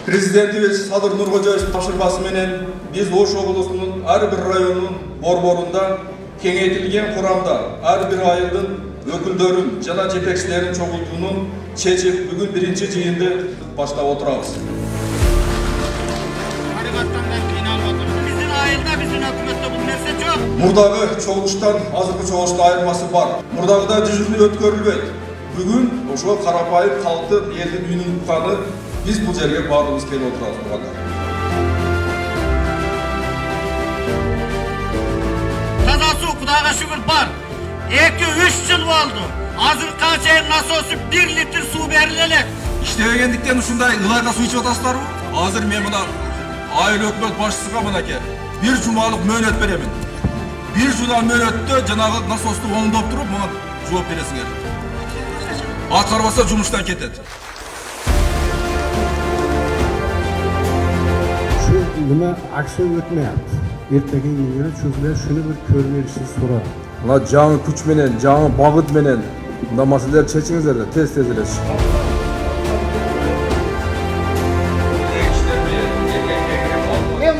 Президентибиз Садыр Нуркожоевдун тапшырмасы менен биз Ош облусунун ар бир районунун борборунда кеңейтилген курамда ар бир айылдын өкүлдөрүн жана жетекчилерин чогултууну чечип, бүгүн биринчи жыйынды баштап отурабыз. Биздин айылда, биздин өкмөттө бул нерсе жок. Мурдагы чогулуштан азыркы чогулушта айырмасы бар. Мурдагыда жүзүндө өткөрүлбөйт. Бүгүн ошол карапайым калктын, элдин үнүн укканы biz bu жерге баарыбыз келип отурабыз туугандар. Таза суу Кудайга шүгүр бар. 2-3 жыл болду. Азыркыга чейин насосу 1 литр суу бериле элек. İştebegендиктен ушундай ылайга суу ичип атасыздарбы? Азыр мен мына айыл өкмөт башчысыга мынакей бир жумалык мөөнөт беремин. Бир жума мөөнөттө жанагы насосту оңдоп туруп, мага жооп бересиңер. Аткарбаса жумуштан кетет. Nima aksiyon o'tmayapti. Ertaga yig'ilib cho'zlar shuni bir ko'rib berishni so'radi. Mına жаңы күч менен, жаңы багыт менен мына маселелерди чечиңиздер да тез-тез эле.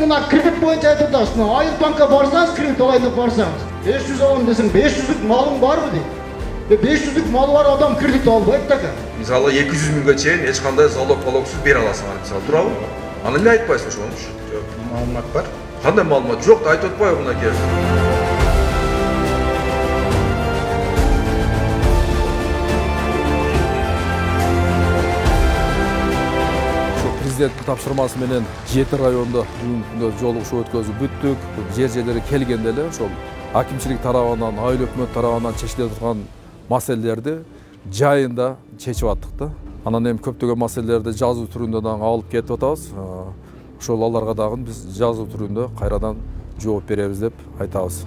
Muna kredit boyunca aytıyorlar. Ayıl banka barsanız kredit olayına barsanız. 500 alın desin, 500'lük malın var mı diye. 500'lük mal var adam kredit almayıp da. Мисалы 200 миңге чейин эч кандай залог-пологсуз бере аласың, мисалы туурабы? Аны эмне айтпайсың ошону? Жок, маалымат бар. Кандай маалымат жок да айтып атпайбы мынакей? Президенттин тапшырмасы менен 7 райондо бүгүнкү күндө жолугушуу өткөзүп бүттүк. Жер-жерлери келгенде эле ошол акимчилик тарабынан, айыл өкмөт тарабынан чечиле турган маселелерди жайында чечип аттык да. Анан эми көптөгөн маселелерди жазуу түрүндө дагы алып кетип атабыз. Ошол аларга дагы биз жазуу түрүндө кайрадан жооп беребиз деп айтабыз.